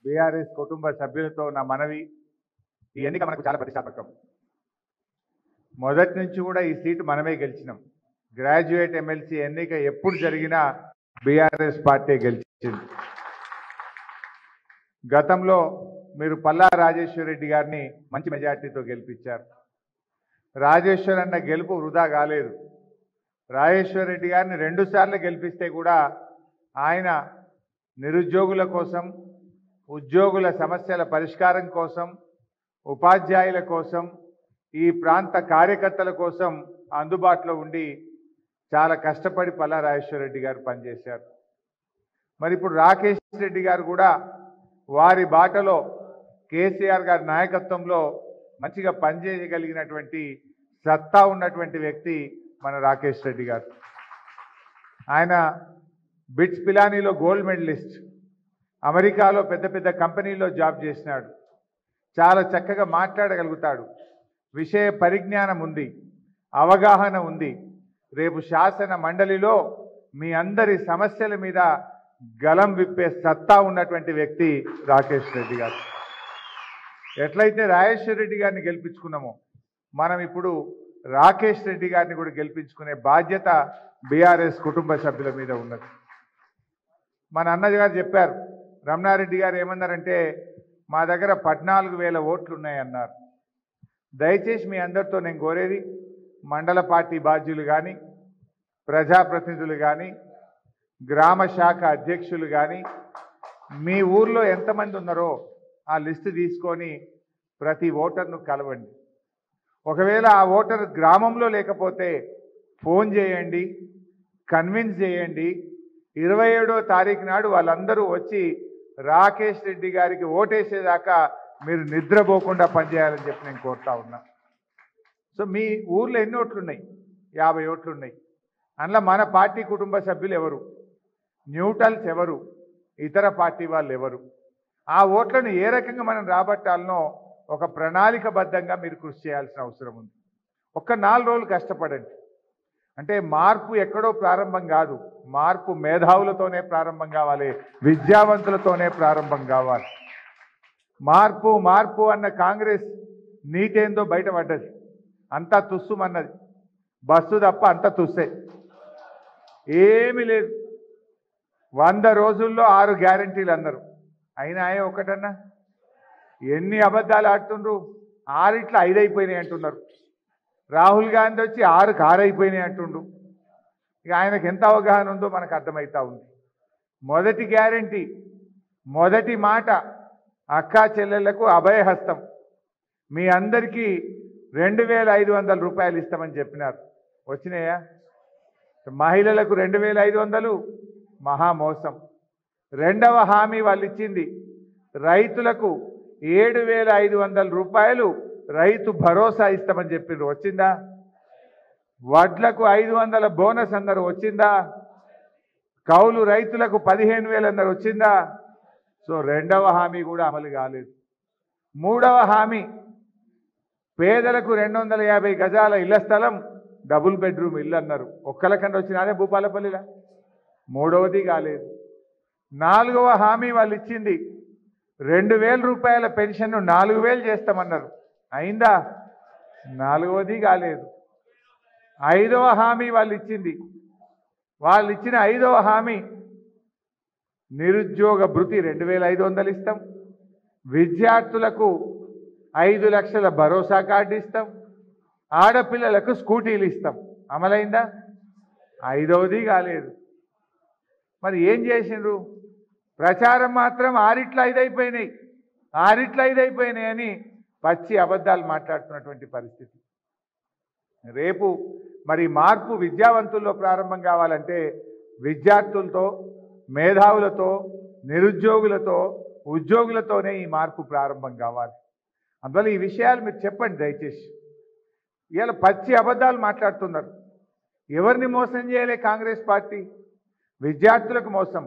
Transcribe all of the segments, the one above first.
BRS కుటుంబ సభ్యులతో నా మనవి, ఈ ఎన్నిక మనకు చాలా ప్రతిష్టాత్మకం. మొదటి నుంచి కూడా ఈ సీటు మనమే గెలిచినాం. గ్రాడ్యుయేట్ ఎమ్మెల్సీ ఎన్నిక ఎప్పుడు జరిగినా బీఆర్ఎస్ పార్టీ గెలిచింది. గతంలో మీరు పల్లా రాజేశ్వర్ రెడ్డి గారిని మంచి మెజార్టీతో గెలిపించారు. రాజేశ్వర్ అన్న గెలుపు వృధా కాలేదు. రాజేశ్వర్ రెడ్డి గారిని 2 సార్లు గెలిపిస్తే కూడా ఆయన నిరుద్యోగుల కోసం, ఉద్యోగుల సమస్యల పరిష్కారం కోసం, ఉపాధ్యాయుల కోసం, ఈ ప్రాంత కార్యకర్తల కోసం అందుబాటులో ఉండి చాలా కష్టపడి పల్లా రాజేశ్వర్ రెడ్డి గారు పనిచేశారు. మరి ఇప్పుడు రాకేష్ రెడ్డి గారు కూడా వారి బాటలో కేసీఆర్ గారి నాయకత్వంలో మంచిగా పనిచేయగలిగినటువంటి సత్తా ఉన్నటువంటి వ్యక్తి మన రాకేష్ రెడ్డి గారు. ఆయన బిట్స్ పిలానీలో గోల్డ్ మెడలిస్ట్, అమెరికాలో పెద్ద పెద్ద కంపెనీల్లో జాబ్ చేసినాడు. చాలా చక్కగా మాట్లాడగలుగుతాడు, విషయ పరిజ్ఞానం ఉంది, అవగాహన ఉంది. రేపు శాసన మండలిలో మీ అందరి సమస్యల మీద గలం విప్పే సత్తా ఉన్నటువంటి వ్యక్తి రాకేష్ రెడ్డి గారు. ఎట్లయితే రాజేశ్వర్ రెడ్డి గారిని గెలిపించుకున్నామో మనం ఇప్పుడు రాకేష్ రెడ్డి గారిని కూడా గెలిపించుకునే బాధ్యత బీఆర్ఎస్ కుటుంబ సభ్యుల మీద ఉన్నది. మన అన్నగారు చెప్పారు, రమణారెడ్డి గారు ఏమన్నారంటే మా దగ్గర 14,000 ఓట్లు ఉన్నాయన్నారు. దయచేసి మీ అందరితో నేను కోరేది, మండల పార్టీ బాధ్యులు కానీ, ప్రజాప్రతినిధులు కానీ, గ్రామ శాఖ అధ్యక్షులు కానీ, మీ ఊర్లో ఎంతమంది ఉన్నారో ఆ లిస్టు తీసుకొని ప్రతి ఓటర్ను కలవండి. ఒకవేళ ఆ ఓటర్ గ్రామంలో లేకపోతే ఫోన్ చేయండి, కన్విన్స్ చేయండి. 27వ తారీఖు నాడు వాళ్ళందరూ వచ్చి రాకేష్ రెడ్డి గారికి ఓటేసేదాకా మీరు నిద్రపోకుండా పనిచేయాలని చెప్పి నేను కోరుతా ఉన్నా. సో మీ ఊర్లో ఎన్ని ఓట్లు ఉన్నాయి? 50 ఓట్లు ఉన్నాయి. అందులో మన పార్టీ కుటుంబ సభ్యులు ఎవరు, న్యూట్రల్స్ ఎవరు, ఇతర పార్టీ వాళ్ళు ఎవరు, ఆ ఓట్లను ఏ రకంగా మనం రాబట్టాలనో ఒక ప్రణాళికబద్ధంగా మీరు కృషి చేయాల్సిన అవసరం ఉంది. ఒక్క 4 రోజులు కష్టపడండి. అంటే మార్పు ఎక్కడో ప్రారంభం కాదు, మార్పు మేధావులతోనే ప్రారంభం కావాలి, విద్యావంతులతోనే ప్రారంభం కావాలి. మార్పు మార్పు అన్న కాంగ్రెస్ నీటేందో బయటపడ్డది, అంతా తుస్సుమన్నది. బస్సు తప్ప అంతా తుస్సే, ఏమీ లేదు. 100 రోజుల్లో 6 గ్యారంటీలు అన్నారు, అయినా ఒకటన్నా. ఎన్ని అబద్ధాలు ఆడుతుండ్రు, 6 5 అయిపోయినాయి అంటున్నారు. రాహుల్ గాంధీ వచ్చి 6కి 6 అయిపోయినాయి అంటుండ్రు. ఇక ఆయనకు ఎంత అవగాహన ఉందో మనకు అర్థమవుతా ఉంది. మొదటి గ్యారంటీ, మొదటి మాట, అక్కా చెల్లెళ్లకు అభయహస్తం. మీ అందరికీ 2,500 రూపాయలు ఇస్తామని చెప్పినారు, వచ్చినాయా? మహిళలకు 2,500 మహామోసం. రెండవ హామీ వాళ్ళు ఇచ్చింది, రైతులకు 7,500 రూపాయలు రైతు భరోసా ఇస్తామని చెప్పిండ్రు, వచ్చిందా? వడ్లకు 500 బోనస్ అన్నారు, వచ్చిందా? కౌలు రైతులకు 15,000 అన్నారు, వచ్చిందా? సో రెండవ హామీ కూడా అమలు కాలేదు. మూడవ హామీ, పేదలకు 250 గజాల ఇళ్ల స్థలం, డబుల్ బెడ్రూమ్ ఇల్లు అన్నారు, ఒక్కలకంటే వచ్చినాదే భూపాలపల్లిలా. మూడవది కాలేదు. నాలుగవ హామీ వాళ్ళు ఇచ్చింది 2,000 రూపాయల పెన్షన్ 4,000 చేస్తామన్నారు, అయిందా? నాలుగవది కాలేదు. ఐదవ హామీ వాళ్ళు ఇచ్చింది, వాళ్ళు ఇచ్చిన ఐదవ హామీ నిరుద్యోగ భృతి 2,500 ఇస్తాం, విద్యార్థులకు 5 లక్షల భరోసా కార్డు ఇస్తాం, ఆడపిల్లలకు స్కూటీలు ఇస్తాం. అమలైందా? ఐదవది కాలేదు. మరి ఏం చేసిండ్రు? ప్రచారం మాత్రం 6 5 అయిపోయినాయి, 6 5 అయిపోయినాయి అని పచ్చి అబద్ధాలు మాట్లాడుతున్నటువంటి పరిస్థితి. రేపు మరి మార్పు విద్యావంతుల్లో ప్రారంభం కావాలంటే విద్యార్థులతో, మేధావులతో, నిరుద్యోగులతో, ఉద్యోగులతోనే ఈ మార్పు ప్రారంభం కావాలి. అందువల్ల ఈ విషయాలు మీరు చెప్పండి దయచేసి. ఇవాళ పచ్చి అబద్ధాలు మాట్లాడుతున్నారు. ఎవరిని మోసం చేయలే కాంగ్రెస్ పార్టీ? విద్యార్థులకు మోసం,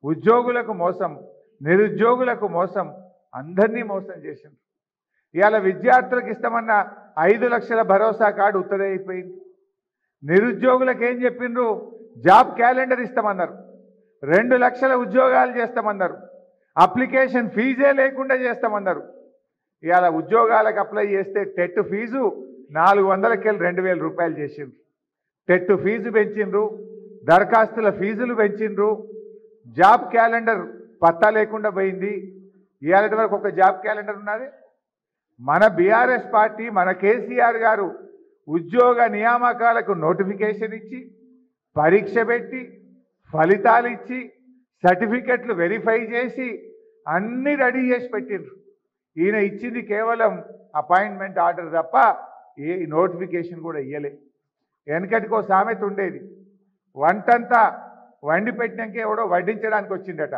ఉద్యోగులకు మోసం, నిరుద్యోగులకు మోసం, అందరినీ మోసం చేసింది. ఇవాళ విద్యార్థులకు ఇస్తామన్న 5 లక్షల భరోసా కార్డు ఉత్తరైపోయింది. నిరుద్యోగులకు ఏం చెప్పిండ్రు? జాబ్ క్యాలెండర్ ఇస్తామన్నారు, 2 లక్షల ఉద్యోగాలు చేస్తామన్నారు. అప్లికేషన్ ఫీజే లేకుండా చేస్తామన్నారు. ఇవాళ ఉద్యోగాలకు అప్లై చేస్తే టెట్ ఫీజు 400కి 2000 రూపాయలు చేసిండ్రు. టెట్ ఫీజు పెంచిండ్రు, దరఖాస్తుల ఫీజులు పెంచిండ్రు, జాబ్ క్యాలెండర్ పత్తా లేకుండా పోయింది. ఇవాళ వరకు ఒక జాబ్ క్యాలెండర్ ఉన్నది. మన బీఆర్ఎస్ పార్టీ, మన కేసీఆర్ గారు ఉద్యోగ నియామకాలకు నోటిఫికేషన్ ఇచ్చి, పరీక్ష పెట్టి, ఫలితాలు ఇచ్చి, సర్టిఫికెట్లు వెరిఫై చేసి అన్నీ రెడీ చేసి పెట్టిండ్రు. ఈయన ఇచ్చింది కేవలం అపాయింట్మెంట్ ఆర్డర్ తప్ప ఏ నోటిఫికేషన్ కూడా ఇవ్వలే. వెనకటికో సామెత ఉండేది, వంటంతా వండి పెట్టినాక ఎవడో వడ్డించడానికి వచ్చిందట.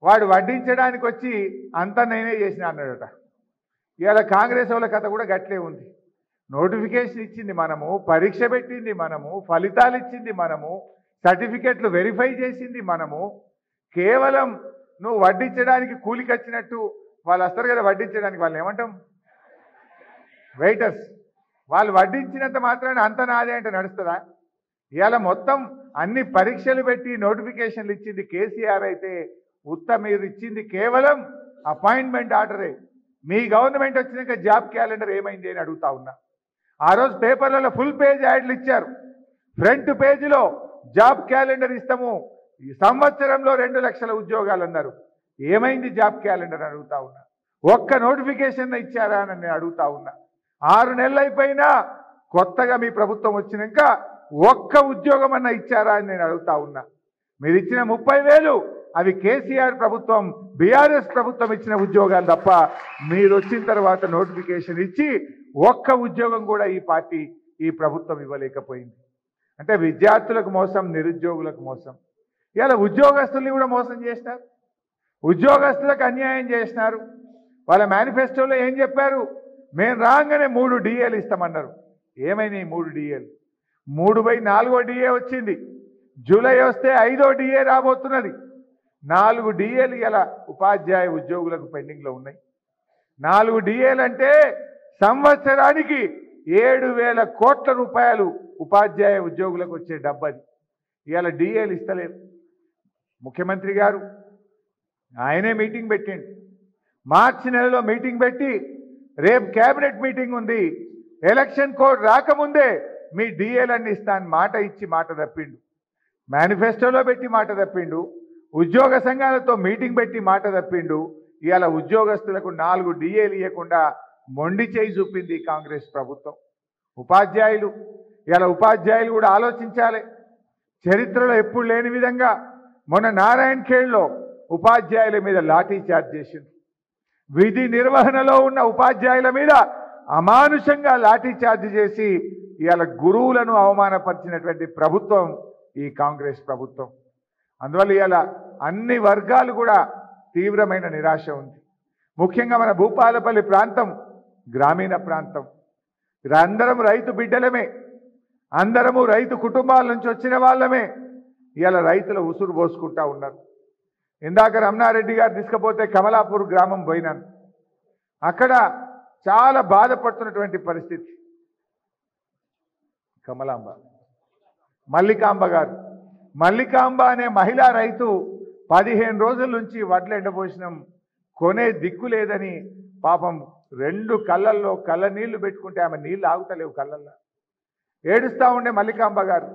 వాడు వడ్డించడానికి వచ్చి అంతా నేనే చేసిన అన్నాడట. ఇవాళ కాంగ్రెస్ వాళ్ళ కథ కూడా గట్లే ఉంది. నోటిఫికేషన్ ఇచ్చింది మనము, పరీక్ష పెట్టింది మనము, ఫలితాలు ఇచ్చింది మనము, సర్టిఫికెట్లు వెరిఫై చేసింది మనము. కేవలం నువ్వు వడ్డించడానికి కూలికి వచ్చినట్టు వాళ్ళు వస్తారు కదా వడ్డించడానికి, వాళ్ళని ఏమంటాం? వెయిటర్స్. వాళ్ళు వడ్డించినంత మాత్రాన అంత నాదే అంటే నడుస్తుందా? ఇవాళ మొత్తం అన్ని పరీక్షలు పెట్టి నోటిఫికేషన్లు ఇచ్చింది కేసీఆర్ అయితే, మీరు ఇచ్చింది కేవలం అపాయింట్మెంట్ ఆర్డరే. మీ గవర్నమెంట్ వచ్చినాక జాబ్ క్యాలెండర్ ఏమైంది అని అడుగుతా ఉన్నా. ఆ రోజు పేపర్లలో ఫుల్ పేజ్ యాడ్లు ఇచ్చారు. ఫ్రంట్ పేజీలో జాబ్ క్యాలెండర్ ఇస్తాము, ఈ సంవత్సరంలో 2 లక్షల ఉద్యోగాలు అన్నారు. ఏమైంది జాబ్ క్యాలెండర్ అడుగుతా ఉన్నా. ఒక్క నోటిఫికేషన్ ఇచ్చారా అని నేను అడుగుతా ఉన్నా. 6 నెలలు అయిపోయినా కొత్తగా మీ ప్రభుత్వం వచ్చినాక ఒక్క ఉద్యోగం అన్న ఇచ్చారా అని నేను అడుగుతా ఉన్నా. మీరు ఇచ్చిన 30,000 అవి కేసీఆర్ ప్రభుత్వం, బీఆర్ఎస్ ప్రభుత్వం ఇచ్చిన ఉద్యోగాలు తప్ప మీరు వచ్చిన తర్వాత నోటిఫికేషన్ ఇచ్చి ఒక్క ఉద్యోగం కూడా ఈ పార్టీ, ఈ ప్రభుత్వం ఇవ్వలేకపోయింది. అంటే విద్యార్థులకు మోసం, నిరుద్యోగులకు మోసం. ఇలా ఉద్యోగస్తుల్ని కూడా మోసం చేసినారు, ఉద్యోగస్తులకు అన్యాయం చేసినారు. వాళ్ళ మేనిఫెస్టోలో ఏం చెప్పారు? మేము రాగానే 3 డిఏలు ఇస్తామన్నారు. ఏమైనాయి 3 డిఏలు? 3/4వ డిఏ వచ్చింది. జూలై వస్తే 5వ డిఏ రాబోతున్నది. 4 డిఏలు ఇలా ఉపాధ్యాయ ఉద్యోగులకు పెండింగ్లో ఉన్నాయి. 4 డిఏలు అంటే సంవత్సరానికి 7,000 కోట్ల రూపాయలు ఉపాధ్యాయ ఉద్యోగులకు వచ్చే డబ్బది. ఇవాళ డిఏలు ఇస్తలేరు. ముఖ్యమంత్రి గారు ఆయనే మీటింగ్ పెట్టిండు. మార్చి నెలలో మీటింగ్ పెట్టి రేపు కేబినెట్ మీటింగ్ ఉంది, ఎలక్షన్ కోడ్ రాకముందే మీ డిఏలన్నీ ఇస్తా అని మాట ఇచ్చి మాట తప్పిండు. మేనిఫెస్టోలో పెట్టి మాట తప్పిండు, ఉద్యోగ సంఘాలతో మీటింగ్ పెట్టి మాట తప్పిండు. ఇవాళ ఉద్యోగస్తులకు 4 డిఏలు ఇవ్వకుండా మొండి చేయి చూపింది కాంగ్రెస్ ప్రభుత్వం. ఉపాధ్యాయులు కూడా ఆలోచించాలి. చరిత్రలో ఎప్పుడు లేని విధంగా మొన్న నారాయణ్ ఖేడ్లో ఉపాధ్యాయుల మీద లాఠీ చార్జ్ చేసింది. విధి నిర్వహణలో ఉన్న ఉపాధ్యాయుల మీద అమానుషంగా లాఠీ చార్జ్ చేసి ఇవాళ గురువులను అవమానపరిచినటువంటి ప్రభుత్వం ఈ కాంగ్రెస్ ప్రభుత్వం. అందువల్ల ఇవాళ అన్ని వర్గాలు కూడా తీవ్రమైన నిరాశ ఉంది. ముఖ్యంగా మన భూపాలపల్లి ప్రాంతం గ్రామీణ ప్రాంతం. అందరం రైతు బిడ్డలమే, అందరము రైతు కుటుంబాల నుంచి వచ్చిన వాళ్ళమే. ఇవాళ రైతుల ఉసురు పోసుకుంటా ఉన్నారు. ఇందాక రమణారెడ్డి గారు తీసుకుపోతే కమలాపూర్ గ్రామం పోయినాను. అక్కడ చాలా బాధపడుతున్నటువంటి పరిస్థితి. మల్లికాంబ అనే మహిళా రైతు 15 రోజుల నుంచి వడ్లు ఎండబోసినాం, కొనే దిక్కు లేదని పాపం 2 కళ్ళల్లో కళ్ళ నీళ్లు పెట్టుకుంటే ఆమె నీళ్ళు ఆగుతలేవు కళ్ళల్లో. ఏడుస్తూ ఉండే మల్లికాంబ గారు.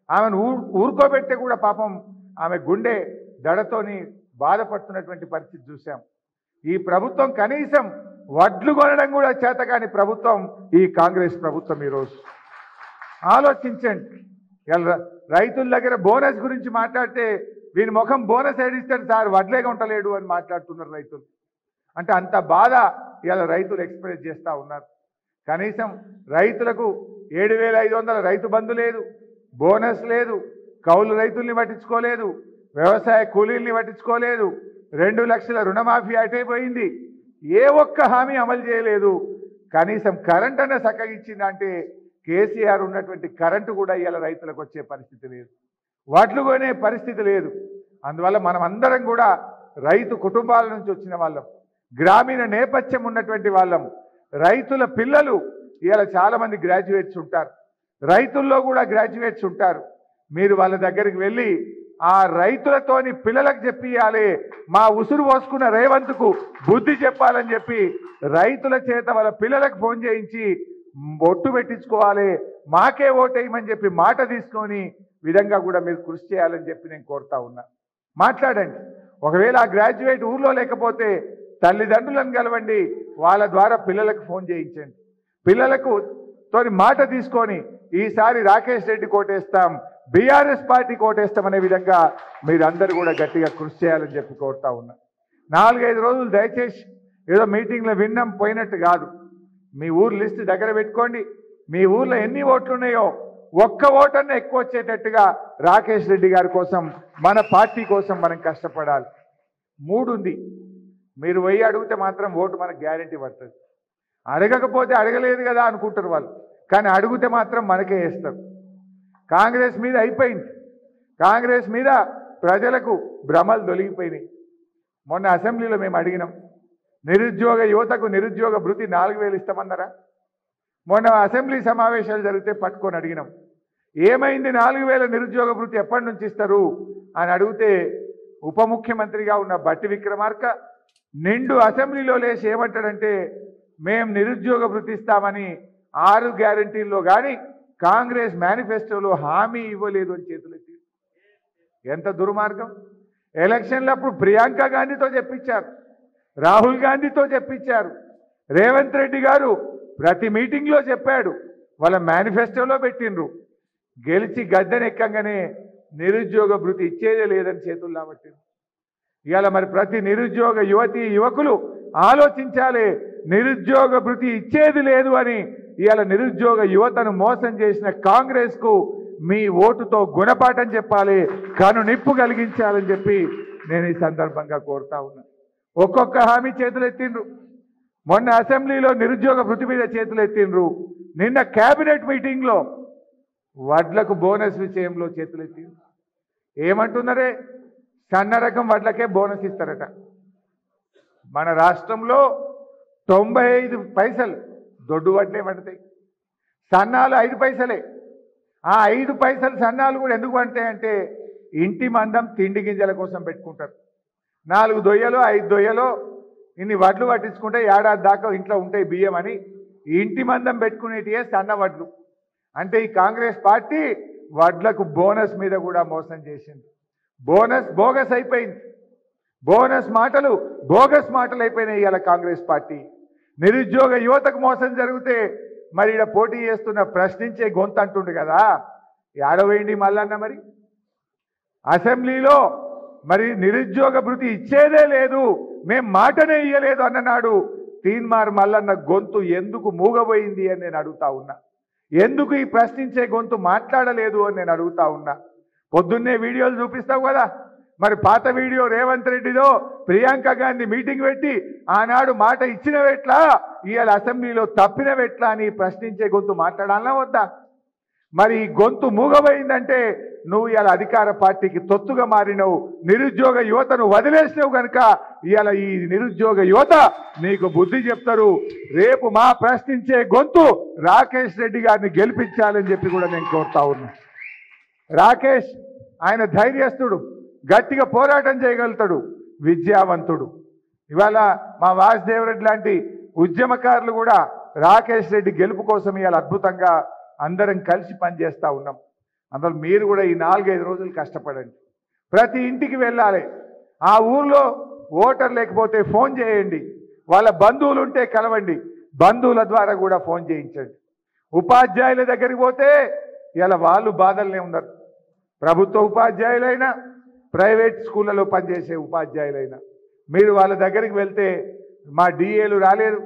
ఆమెను ఊరుకోబెట్టే కూడా పాపం ఆమె గుండె దడతోని బాధపడుతున్నటువంటి పరిస్థితి చూసాం. ఈ ప్రభుత్వం కనీసం వడ్లు కొనడం కూడా చేతకాని ప్రభుత్వం ఈ కాంగ్రెస్ ప్రభుత్వం. ఈరోజు ఆలోచించండి. రైతుల దగ్గర బోనస్ గురించి మాట్లాడితే వీని ముఖం బోనస్ ఏడిస్తాడు సార్, వడ్లే కొంటలేడు అని మాట్లాడుతున్నారు రైతులు. అంటే అంత బాధ ఇవాళ రైతులు ఎక్స్ప్రెస్ చేస్తూ ఉన్నారు. కనీసం రైతులకు 7,500 రైతు బంధు లేదు, బోనస్ లేదు, కౌలు రైతుల్ని పట్టించుకోలేదు, వ్యవసాయ కూలీల్ని పట్టించుకోలేదు, 2 లక్షల రుణమాఫీ అటైపోయింది. ఏ ఒక్క హామీ అమలు చేయలేదు. కనీసం కరెంట్ అన్న చక్కగిచ్చిందంటే కేసీఆర్ ఉన్నటువంటి కరెంటు కూడా ఇవాళ రైతులకు వచ్చే పరిస్థితి లేదు, వడ్లు కొనే పరిస్థితి లేదు. అందువల్ల మనం అందరం కూడా రైతు కుటుంబాల నుంచి వచ్చిన వాళ్ళం, గ్రామీణ నేపథ్యం ఉన్నటువంటి వాళ్ళం. రైతుల పిల్లలు ఇవాళ చాలామంది గ్రాడ్యుయేట్స్ ఉంటారు, రైతుల్లో కూడా గ్రాడ్యుయేట్స్ ఉంటారు. మీరు వాళ్ళ దగ్గరికి వెళ్ళి ఆ రైతులతోని పిల్లలకు చెప్పియాలి, మా ఉసురు పోసుకున్న రేవంత్కు బుద్ధి చెప్పాలని చెప్పి రైతుల చేత వాళ్ళ పిల్లలకు ఫోన్ చేయించి ఒట్టు పెట్టించుకోవాలి, మాకే ఓటేయమని చెప్పి మాట తీసుకొని విధంగా కూడా మీరు కృషి చేయాలని చెప్పి నేను కోరుతా ఉన్నా. మాట్లాడండి. ఒకవేళ ఆ గ్రాడ్యుయేట్ ఊర్లో లేకపోతే తల్లిదండ్రులను కలవండి, వాళ్ళ ద్వారా పిల్లలకు ఫోన్ చేయించండి. పిల్లలకు తోని మాట తీసుకొని ఈసారి రాకేష్ రెడ్డి కోటేస్తాం, బీఆర్ఎస్ పార్టీ కోటేస్తామనే విధంగా మీరందరూ కూడా గట్టిగా కృషి చేయాలని చెప్పి కోరుతా ఉన్నా. 4-5 రోజులు దయచేసి ఏదో మీటింగ్లో విన్నాం పోయినట్టు కాదు. మీ ఊరు లిస్ట్ దగ్గర పెట్టుకోండి. మీ ఊర్లో ఎన్ని ఓట్లు ఉన్నాయో ఒక్క ఓటన్నా ఎక్కువ వచ్చేటట్టుగా రాకేష్ రెడ్డి గారి కోసం, మన పార్టీ కోసం మనం కష్టపడాలి. 3 ఉంది. మీరు పోయి అడిగితే మాత్రం ఓటు మనకు గ్యారెంటీ పడుతుంది. అడగకపోతే అడగలేదు కదా అనుకుంటారు వాళ్ళు, కానీ అడిగితే మాత్రం మనకే వేస్తారు. కాంగ్రెస్ మీద అయిపోయింది. కాంగ్రెస్ మీద ప్రజలకు భ్రమలు తొలగిపోయినాయి. మొన్న అసెంబ్లీలో మేము అడిగినాం, నిరుద్యోగ యువతకు నిరుద్యోగ భృతి 4000 ఇస్తామన్నారా? మొన్న అసెంబ్లీ సమావేశాలు జరిగితే పట్టుకొని అడిగినాం, ఏమైంది 4000 నిరుద్యోగ భృతి ఎప్పటి నుంచి ఇస్తారు అని అడిగితే ఉప ముఖ్యమంత్రిగా ఉన్న బట్టి విక్రమార్క నిండు అసెంబ్లీలో లేచి ఏమంటాడంటే, మేము నిరుద్యోగ భృతి ఇస్తామని 6 గ్యారంటీల్లో కానీ కాంగ్రెస్ మేనిఫెస్టోలో హామీ ఇవ్వలేదు అని చేతులెత్తి. ఎంత దుర్మార్గం! ఎలక్షన్లప్పుడు ప్రియాంక గాంధీతో చెప్పించారు, రాహుల్ గాంధీతో చెప్పించారు, రేవంత్ రెడ్డి గారు ప్రతి మీటింగ్లో చెప్పాడు, వాళ్ళ మేనిఫెస్టోలో పెట్టిండ్రు. గెలిచి గద్దెనెక్కంగానే నిరుద్యోగ భృతి ఇచ్చేదే లేదని చేతుల్లో పట్టిండ్రు. ఇవాళ మరి ప్రతి నిరుద్యోగ యువతి యువకులు ఆలోచించాలి, నిరుద్యోగ భృతి ఇచ్చేది లేదు అని. ఇవాళ నిరుద్యోగ యువతను మోసం చేసిన కాంగ్రెస్కు మీ ఓటుతో గుణపాఠం చెప్పాలి, కను నిప్పు కలిగించాలని చెప్పి నేను ఈ సందర్భంగా కోరుతా ఉన్నా. ఒక్కొక్క హామీ చేతులు ఎత్తిండ్రు. మొన్న అసెంబ్లీలో నిరుద్యోగ భృతి మీద చేతులు ఎత్తిండ్రు. నిన్న కేబినెట్ మీటింగ్లో వడ్లకు బోనస్ విషయంలో చేతులు ఎత్తిండ్రు. ఏమంటున్నారే, సన్న రకం వడ్లకే బోనస్ ఇస్తారట. మన రాష్ట్రంలో 95 పైసలు దొడ్డు వడ్లే పడతాయి, సన్నాలు 5 పైసలే. ఆ 5 పైసలు సన్నాలు కూడా ఎందుకు పడతాయంటే ఇంటి మందం తిండి గింజల కోసం పెట్టుకుంటారు. 4 దొయ్యలో 5 దొయ్యలో ఇన్ని వడ్లు పట్టించుకుంటే ఏడాది దాకా ఇంట్లో ఉంటాయి బియ్యం అని ఇంటి మందం పెట్టుకునేటివే సన్న వడ్లు. అంటే ఈ కాంగ్రెస్ పార్టీ వడ్లకు బోనస్ మీద కూడా మోసం చేసింది. బోనస్ బోగస్ అయిపోయింది. బోనస్ మాటలు బోగస్ మాటలు అయిపోయినాయి ఇవాళ కాంగ్రెస్ పార్టీ. నిరుద్యోగ యువతకు మోసం జరిగితే మరి ఇక్కడ పోటీ చేస్తున్న ప్రశ్నించే గొంతు అంటుండు కదా, ఏడవేయండి మల్లన్న. మరి అసెంబ్లీలో మరి నిరుద్యోగ భృతి ఇచ్చేదే లేదు, మేం మాటనే ఇయ్యలేదు అన్ననాడు తీన్మార్ మల్లన్న గొంతు ఎందుకు మూగబోయింది అని నేను అడుగుతా ఉన్నా. ఎందుకు ఈ ప్రశ్నించే గొంతు మాట్లాడలేదు అని నేను అడుగుతా ఉన్నా. పొద్దున్నే వీడియోలు చూపిస్తావు కదా, మరి పాత వీడియో రేవంత్ రెడ్డిదో ప్రియాంక గాంధీ మీటింగ్ పెట్టి ఆనాడు మాట ఇచ్చినవెట్లా, ఇవాళ అసెంబ్లీలో తప్పినవెట్లా అని ప్రశ్నించే గొంతు మాట్లాడాలన్నా వద్దా? మరి ఈ గొంతు మూగబోయిందంటే నువ్వు ఇవాళ అధికార పార్టీకి తొత్తుగా మారినవు, నిరుద్యోగ యువతను వదిలేసినవు కనుక ఇవాళ ఈ నిరుద్యోగ యువత నీకు బుద్ధి చెప్తారు. రేపు మా ప్రశ్నించే గొంతు రాకేష్ రెడ్డి గారిని గెలిపించాలని చెప్పి కూడా నేను కోరుతా ఉన్నా. రాకేష్ ఆయన ధైర్యస్తుడు, గట్టిగా పోరాటం చేయగలుగుతాడు, విద్యావంతుడు. ఇవాళ మా వాసుదేవ్ రెడ్డి లాంటి ఉద్యమకారులు కూడా రాకేష్ రెడ్డి గెలుపు కోసం ఇవాళ అద్భుతంగా అందరం కలిసి పనిచేస్తూ ఉన్నాం. అందులో మీరు కూడా ఈ 4-5 రోజులు కష్టపడండి. ప్రతి ఇంటికి వెళ్ళాలి. ఆ ఊర్లో ఓటర్ లేకపోతే ఫోన్ చేయండి, వాళ్ళ బంధువులు ఉంటే కలవండి, బంధువుల ద్వారా కూడా ఫోన్ చేయించండి. ఉపాధ్యాయుల దగ్గరికి పోతే ఇలా వాళ్ళు బాధలనే ఉన్నారు. ప్రభుత్వ ఉపాధ్యాయులైనా ప్రైవేట్ స్కూళ్ళలో పనిచేసే ఉపాధ్యాయులైనా మీరు వాళ్ళ దగ్గరికి వెళ్తే మా డిఏలు రాలేదు,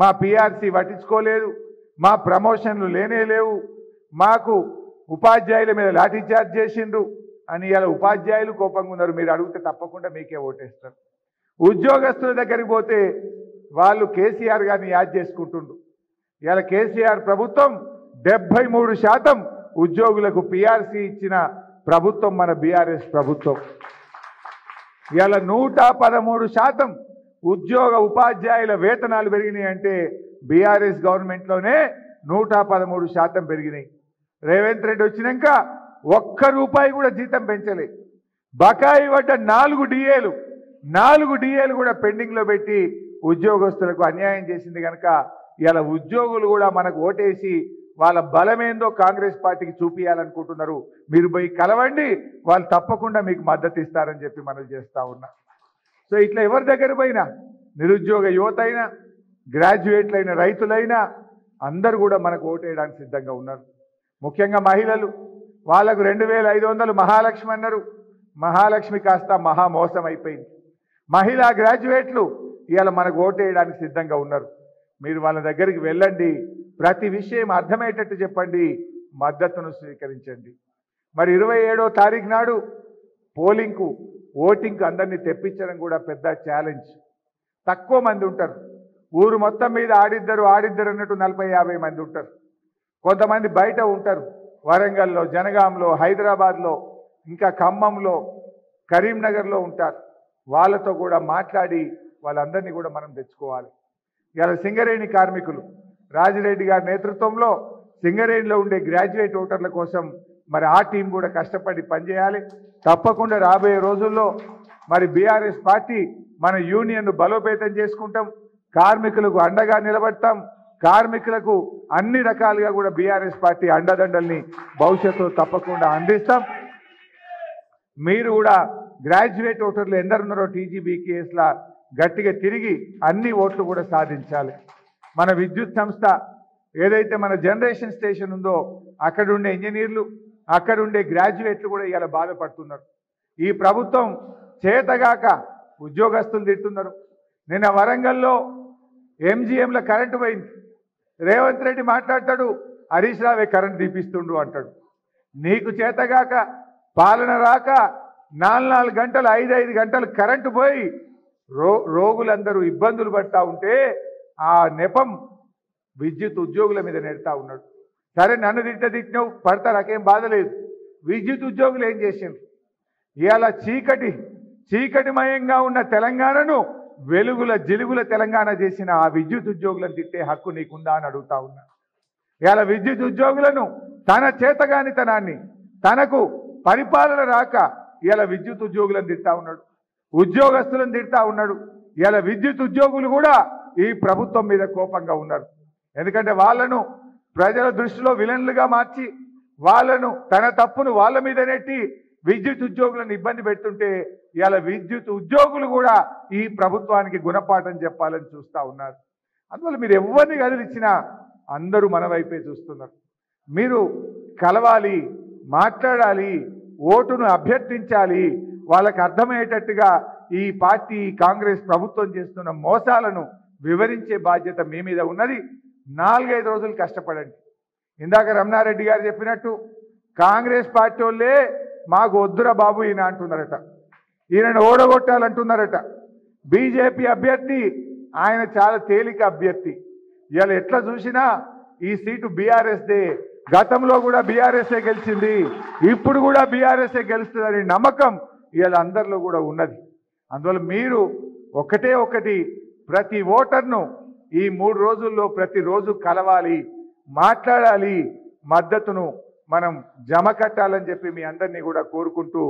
మా పిఆర్సీ పట్టించుకోలేదు, మా ప్రమోషన్లు లేనే లేవు, మాకు ఉపాధ్యాయుల మీద లాఠీ చార్జ్ చేసిండ్రు అని ఇలా ఉపాధ్యాయులు కోపంగా ఉన్నారు. మీరు అడిగితే తప్పకుండా మీకే ఓటేస్తారు. ఉద్యోగస్తుల దగ్గరికి పోతే వాళ్ళు కేసీఆర్ గారిని యాద్ చేసుకుంటుండ్రు. ఇలా కేసీఆర్ ప్రభుత్వం 73% ఉద్యోగులకు పిఆర్సీ ఇచ్చిన ప్రభుత్వం మన బీఆర్ఎస్ ప్రభుత్వం. ఇలా 113% ఉద్యోగ ఉపాధ్యాయుల వేతనాలు పెరిగినాయి అంటే బీఆర్ఎస్ గవర్నమెంట్లోనే 113% పెరిగినాయి. రేవంత్ రెడ్డి వచ్చినాక ఒక్క రూపాయి కూడా జీతం పెంచలే. బకాయి పడ్డ 4 డిఏలు కూడా పెండింగ్లో పెట్టి ఉద్యోగస్తులకు అన్యాయం చేసింది కనుక ఇలా ఉద్యోగులు కూడా మనకు ఓటేసి వాళ్ళ బలమేందో కాంగ్రెస్ పార్టీకి చూపియాలనుకుంటున్నారు. మీరు పోయి కలవండి, వాళ్ళు తప్పకుండా మీకు మద్దతు ఇస్తారని చెప్పి మనం చేస్తూ ఉన్నాం. సో ఇట్లా ఎవరి దగ్గర పోయినా, నిరుద్యోగ యువత అయినా, గ్రాడ్యుయేట్లైన రైతులైనా అందరూ కూడా మనకు ఓటేయడానికి సిద్ధంగా ఉన్నారు. ముఖ్యంగా మహిళలు, వాళ్ళకు 2500 మహాలక్ష్మి అన్నారు. మహాలక్ష్మి కాస్త మహామోసం అయిపోయింది. మహిళా గ్రాడ్యుయేట్లు ఇవాళ మనకు ఓటేయడానికి సిద్ధంగా ఉన్నారు. మీరు వాళ్ళ దగ్గరికి వెళ్ళండి, ప్రతి విషయం అర్థమయ్యేటట్టు చెప్పండి, మద్దతును స్వీకరించండి. మరి 27వ తారీఖు నాడు పోలింగ్కు, ఓటింగ్కు అందరినీ తెప్పించడం కూడా పెద్ద ఛాలెంజ్. తక్కువ మంది ఉంటారు. ఊరు మొత్తం మీద ఆడిద్దరు అన్నట్టు 40-50 మంది ఉంటారు. కొంతమంది బయట ఉంటారు, వరంగల్లో, జనగాంలో, హైదరాబాద్లో, ఇంకా ఖమ్మంలో, కరీంనగర్లో ఉంటారు. వాళ్ళతో కూడా మాట్లాడి వాళ్ళందరినీ కూడా మనం తెచ్చుకోవాలి. ఇలా సింగరేణి కార్మికులు రాజిరెడ్డి గారి నేతృత్వంలో సింగరేణిలో ఉండే గ్రాడ్యుయేట్ ఓటర్ల కోసం మరి ఆ టీం కూడా కష్టపడి పనిచేయాలి. తప్పకుండా రాబోయే రోజుల్లో మరి బీఆర్ఎస్ పార్టీ మన యూనియన్ను బలోపేతం చేసుకుంటాం, కార్మికులకు అండగా నిలబడతాం, కార్మికులకు అన్ని రకాలుగా కూడా బీఆర్ఎస్ పార్టీ అండదండల్ని భవిష్యత్తులో తప్పకుండా అందిస్తాం. మీరు కూడా గ్రాడ్యుయేట్ ఓటర్లు ఎందరున్నారో టీజీబీకేఎస్లా గట్టిగా తిరిగి అన్ని ఓట్లు కూడా సాధించాలి. మన విద్యుత్ సంస్థ ఏదైతే మన జనరేషన్ స్టేషన్ ఉందో అక్కడ ఉండే ఇంజనీర్లు, అక్కడ ఉండే గ్రాడ్యుయేట్లు కూడా ఇలా బాధపడుతున్నారు. ఈ ప్రభుత్వం చేతగాక ఉద్యోగస్తులు తిడుతున్నారు. నిన్న వరంగల్లో ఎంజీఎంలో కరెంటు పోయింది. రేవంత్ రెడ్డి మాట్లాడతాడు, హరీష్ రావే కరెంటు తీపిస్తుండు అంటాడు. నీకు చేతగాక, పాలన రాక 4 గంటలు 5 గంటలు కరెంటు పోయి రోగులందరూ ఇబ్బందులు పడతా ఉంటే ఆ నెపం విద్యుత్ ఉద్యోగుల మీద నెడతా ఉన్నాడు. సరే, నన్ను తిట్టినావు, పడతా, నాకేం బాధ లేదు. విద్యుత్ ఉద్యోగులు ఏం చేసిండ్రు? ఇవాళ చీకటిమయంగా ఉన్న తెలంగాణను వెలుగుల జిలుగుల తెలంగాణ చేసిన ఆ విద్యుత్ ఉద్యోగులను తిట్టే హక్కు నీకుందా అని అడుగుతా ఉన్నా. ఇవాళ విద్యుత్ ఉద్యోగులను తన చేతగానితనాన్ని, తనకు పరిపాలన రాక ఇవాళ విద్యుత్ ఉద్యోగులను తిడతా ఉన్నాడు, ఉద్యోగస్తులను తిడతా ఉన్నాడు. ఇవాళ విద్యుత్ ఉద్యోగులు కూడా ఈ ప్రభుత్వం మీద కోపంగా ఉన్నారు. ఎందుకంటే వాళ్ళను ప్రజల దృష్టిలో విలన్లుగా మార్చి, వాళ్ళను తన తప్పును వాళ్ళ మీద నెట్టి విద్యుత్ ఉద్యోగులను ఇబ్బంది పెడుతుంటే ఇవాళ విద్యుత్ ఉద్యోగులు కూడా ఈ ప్రభుత్వానికి గుణపాఠం చెప్పాలని చూస్తూ ఉన్నారు. అందువల్ల మీరు ఎవరిని కదిలిచ్చినా అందరూ మన వైపే చూస్తున్నారు. మీరు కలవాలి, మాట్లాడాలి, ఓటును అభ్యర్థించాలి. వాళ్ళకు అర్థమయ్యేటట్టుగా ఈ పార్టీ, కాంగ్రెస్ ప్రభుత్వం చేస్తున్న మోసాలను వివరించే బాధ్యత మీ మీద ఉన్నది. 4-5 రోజులు కష్టపడండి. ఇందాక రమణారెడ్డి గారు చెప్పినట్టు కాంగ్రెస్ పార్టీ వాళ్ళే మాకు వద్దురా బాబు ఈయన అంటున్నారట, ఈయనను ఓడగొట్టాలంటున్నారట. బీజేపీ అభ్యర్థి ఆయన చాలా తేలిక అభ్యర్థి. ఇవాళ ఎట్లా చూసినా ఈ సీటు బీఆర్ఎస్దే. గతంలో కూడా బీఆర్ఎస్ఏ గెలిచింది, ఇప్పుడు కూడా బీఆర్ఎస్ఏ గెలుస్తుందని నమ్మకం ఇవాళ అందరిలో కూడా ఉన్నది. అందువల్ల మీరు ఒకటి ప్రతి ఓటర్ను ఈ 3 రోజుల్లో ప్రతిరోజు కలవాలి, మాట్లాడాలి, మద్దతును మనం జమ కట్టాలని చెప్పి మీ అందరినీ కూడా కోరుకుంటూ